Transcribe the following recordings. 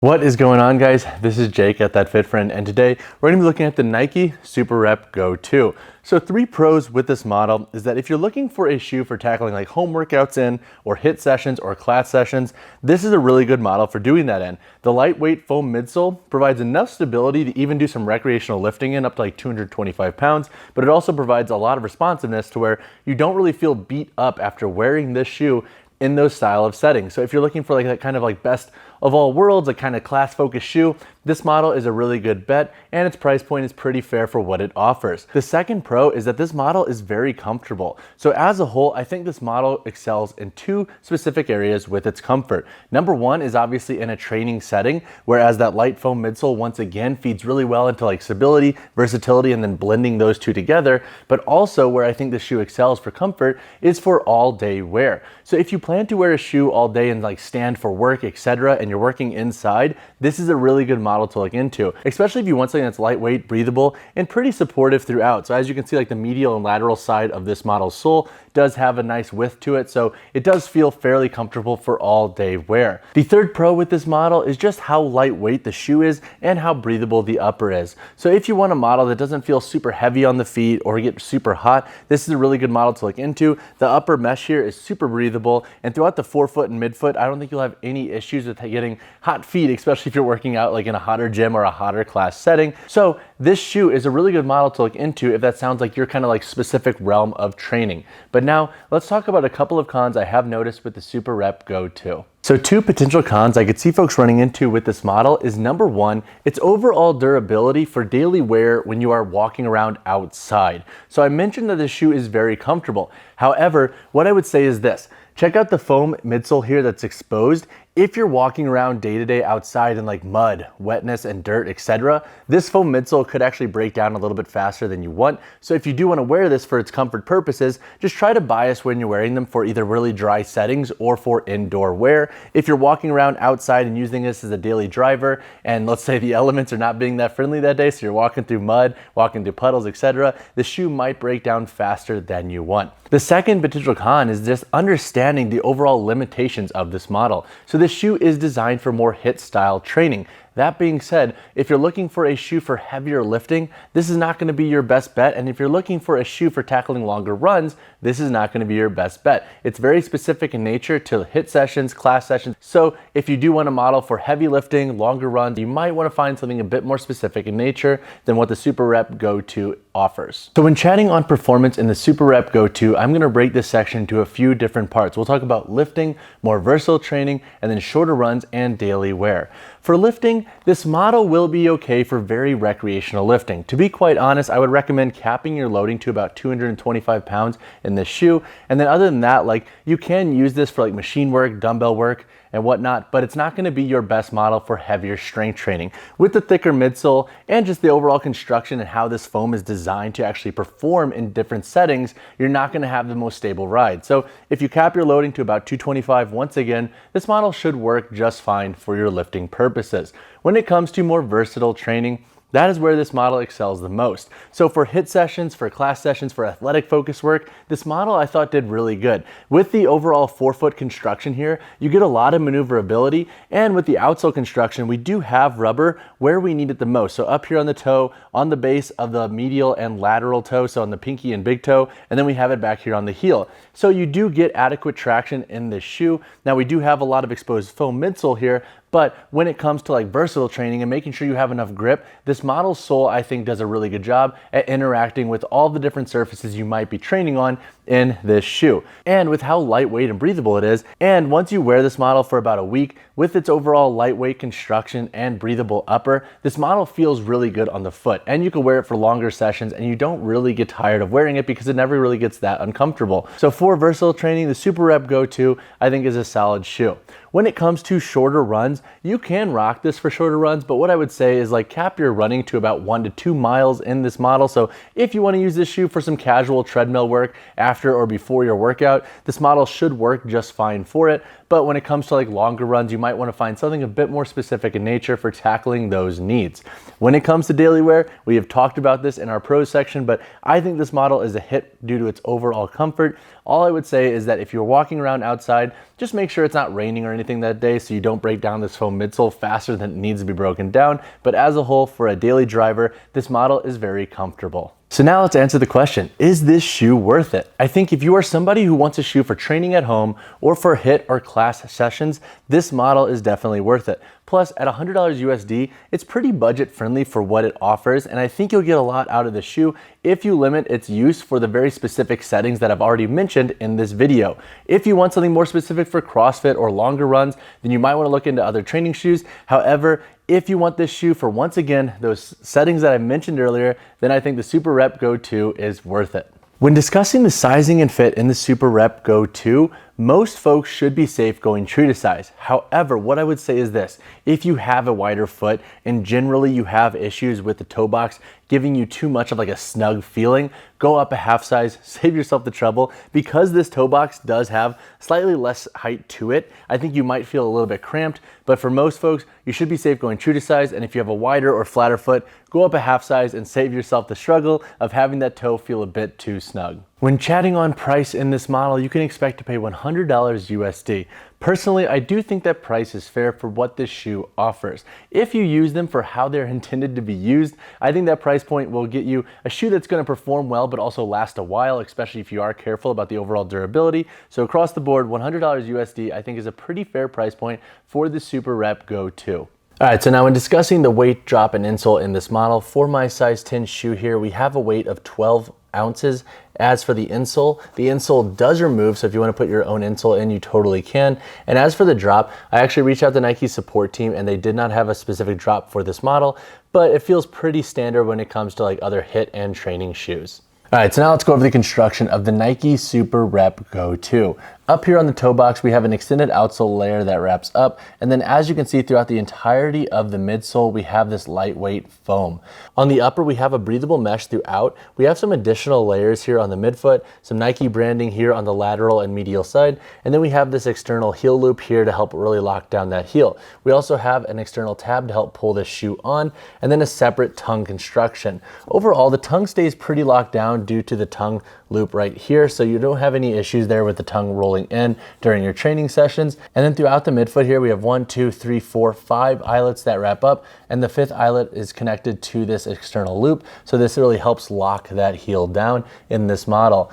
What is going on, guys? This is Jake at That Fit Friend, and today we're going to be looking at the Nike SuperRep Go 2. So 3 pros with this model is that if you're looking for a shoe for tackling like home workouts in, or HIIT sessions or class sessions, this is a really good model for doing that in. The lightweight foam midsole provides enough stability to even do some recreational lifting in up to like 225 pounds, but it also provides a lot of responsiveness to where you don't really feel beat up after wearing this shoe in those style of settings. So if you're looking for like that kind of like best of all worlds, a kind of class focused shoe, this model is a really good bet, and its price point is pretty fair for what it offers. The second pro is that this model is very comfortable. So as a whole, I think this model excels in 2 specific areas with its comfort. Number 1 is obviously in a training setting, whereas that light foam midsole once again feeds really well into like stability, versatility, and then blending those 2 together. But also where I think the shoe excels for comfort is for all day wear. So if you plan to wear a shoe all day and like stand for work, etc., and you're working inside, this is a really good model to look into, especially if you want something that's lightweight, breathable, and pretty supportive throughout. So as you can see, like the medial and lateral side of this model's sole does have a nice width to it, so it does feel fairly comfortable for all day wear. The third pro with this model is just how lightweight the shoe is and how breathable the upper is. So if you want a model that doesn't feel super heavy on the feet or get super hot, this is a really good model to look into. The upper mesh here is super breathable, and throughout the forefoot and midfoot, I don't think you'll have any issues with getting hot feet, especially if you're working out like in a hotter gym or a hotter class setting. So this shoe is a really good model to look into if that sounds like your kind of like specific realm of training. But now let's talk about a couple of cons I have noticed with the SuperRep Go 2. So 2 potential cons I could see folks running into with this model is number 1, its overall durability for daily wear when you are walking around outside. So I mentioned that this shoe is very comfortable. However, what I would say is this: check out the foam midsole here that's exposed. If you're walking around day to day outside in like mud, wetness, and dirt, etc., this foam midsole could actually break down a little bit faster than you want. So if you do want to wear this for its comfort purposes, just try to bias when you're wearing them for either really dry settings or for indoor wear. If you're walking around outside and using this as a daily driver, and let's say the elements are not being that friendly that day, so you're walking through mud, walking through puddles, etc., the shoe might break down faster than you want. The second potential con is just understanding the overall limitations of this model. So this shoe is designed for more HIIT style training. That being said, if you're looking for a shoe for heavier lifting, this is not going to be your best bet. And if you're looking for a shoe for tackling longer runs, this is not going to be your best bet. It's very specific in nature to HIIT sessions, class sessions. So if you do want a model for heavy lifting, longer runs, you might want to find something a bit more specific in nature than what the SuperRep Go 2 offers. So when chatting on performance in the SuperRep Go 2, I'm going to break this section into a few different parts. We'll talk about lifting, more versatile training, and then shorter runs and daily wear. For lifting, this model will be okay for very recreational lifting. To be quite honest, I would recommend capping your loading to about 225 pounds in this shoe. And then other than that, like you can use this for like machine work, dumbbell work, and whatnot, but it's not going to be your best model for heavier strength training. With the thicker midsole and just the overall construction and how this foam is designed to actually perform in different settings, you're not going to have the most stable ride. So if you cap your loading to about 225, once again, this model should work just fine for your lifting purposes. When it comes to more versatile training, that is where this model excels the most. So for HIIT sessions, for class sessions, for athletic focus work, this model I thought did really good. With the overall forefoot construction here, you get a lot of maneuverability, and with the outsole construction, we do have rubber where we need it the most. So up here on the toe, on the base of the medial and lateral toe, so on the pinky and big toe, and then we have it back here on the heel. So you do get adequate traction in this shoe. Now we do have a lot of exposed foam midsole here, but when it comes to like versatile training and making sure you have enough grip, this model's sole I think does a really good job at interacting with all the different surfaces you might be training on in this shoe. And with how lightweight and breathable it is, and once you wear this model for about a week, with its overall lightweight construction and breathable upper, this model feels really good on the foot. And you can wear it for longer sessions and you don't really get tired of wearing it because it never really gets that uncomfortable. So for versatile training, the SuperRep Go 2 I think is a solid shoe. When it comes to shorter runs, you can rock this for shorter runs, but what I would say is like cap your running to about 1 to 2 miles in this model. So if you want to use this shoe for some casual treadmill work after or before your workout, this model should work just fine for it. But when it comes to like longer runs, you might want to find something a bit more specific in nature for tackling those needs. When it comes to daily wear, we have talked about this in our pros section, but I think this model is a hit due to its overall comfort. All I would say is that if you're walking around outside, just make sure it's not raining or anything that day so you don't break down this foam midsole faster than it needs to be broken down. But as a whole, for a daily driver, this model is very comfortable. So now let's answer the question, is this shoe worth it? I think if you are somebody who wants a shoe for training at home or for HIIT or class sessions, this model is definitely worth it. Plus, at $100 USD, it's pretty budget friendly for what it offers, and I think you'll get a lot out of the shoe if you limit its use for the very specific settings that I've already mentioned in this video. If you want something more specific for CrossFit or longer runs, then you might want to look into other training shoes. However, if you want this shoe for, once again, those settings that I mentioned earlier, then I think the SuperRep Go 2 is worth it. When discussing the sizing and fit in the SuperRep Go 2, most folks should be safe going true to size. However, what I would say is this: if you have a wider foot and generally you have issues with the toe box giving you too much of like a snug feeling, go up a half size, save yourself the trouble. Because this toe box does have slightly less height to it, I think you might feel a little bit cramped, but for most folks, you should be safe going true to size. And if you have a wider or flatter foot, go up a half size and save yourself the struggle of having that toe feel a bit too snug. When chatting on price in this model, you can expect to pay $100 USD. Personally, I do think that price is fair for what this shoe offers. If you use them for how they're intended to be used, I think that price point will get you a shoe that's going to perform well but also last a while, especially if you are careful about the overall durability. So across the board, $100 USD I think is a pretty fair price point for the SuperRep Go 2. All right, so now when discussing the weight drop and insole in this model, for my size 10 shoe here, we have a weight of 12 ounces. As for the insole does remove, so if you want to put your own insole in, you totally can. And as for the drop, I actually reached out to the Nike support team and they did not have a specific drop for this model, but it feels pretty standard when it comes to like other HIIT and training shoes. All right, so now let's go over the construction of the Nike SuperRep Go 2. Up here on the toe box, we have an extended outsole layer that wraps up. And then as you can see throughout the entirety of the midsole, we have this lightweight foam. On the upper, we have a breathable mesh throughout. We have some additional layers here on the midfoot, some Nike branding here on the lateral and medial side. And then we have this external heel loop here to help really lock down that heel. We also have an external tab to help pull this shoe on, and then a separate tongue construction. Overall, the tongue stays pretty locked down due to the tongue loop right here, so you don't have any issues there with the tongue rolling in during your training sessions. And then throughout the midfoot here, we have 1, 2, 3, 4, 5 eyelets that wrap up, and the 5th eyelet is connected to this external loop. So this really helps lock that heel down in this model.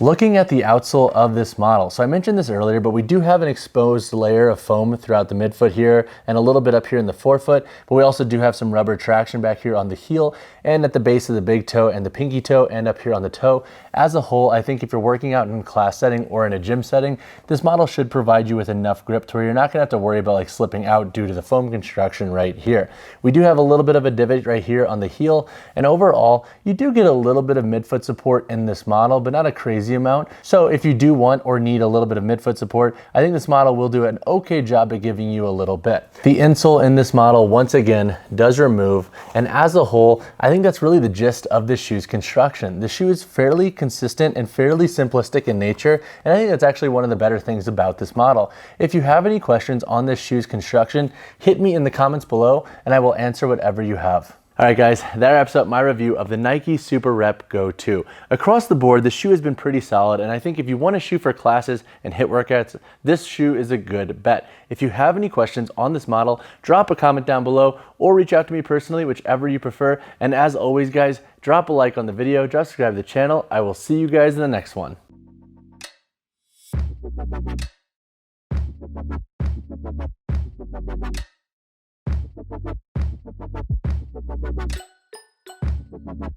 Looking at the outsole of this model, so I mentioned this earlier, but we do have an exposed layer of foam throughout the midfoot here and a little bit up here in the forefoot, but we also do have some rubber traction back here on the heel and at the base of the big toe and the pinky toe and up here on the toe. As a whole, I think if you're working out in a class setting or in a gym setting, this model should provide you with enough grip to where you're not gonna have to worry about like slipping out due to the foam construction right here. We do have a little bit of a divot right here on the heel, and overall, you do get a little bit of midfoot support in this model, but not a crazy amount. So if you do want or need a little bit of midfoot support, I think this model will do an okay job at giving you a little bit. The insole in this model, once again, does remove, and as a whole, I think that's really the gist of this shoe's construction. The shoe is fairly consistent and fairly simplistic in nature, and I think that's actually one of the better things about this model. If you have any questions on this shoe's construction, hit me in the comments below and I will answer whatever you have. All right guys, that wraps up my review of the Nike SuperRep Go 2. Across the board, the shoe has been pretty solid, and I think if you want a shoe for classes and HIIT workouts, this shoe is a good bet. If you have any questions on this model, drop a comment down below or reach out to me personally, whichever you prefer. And as always guys, drop a like on the video, subscribe to the channel. I will see you guys in the next one. Thank you.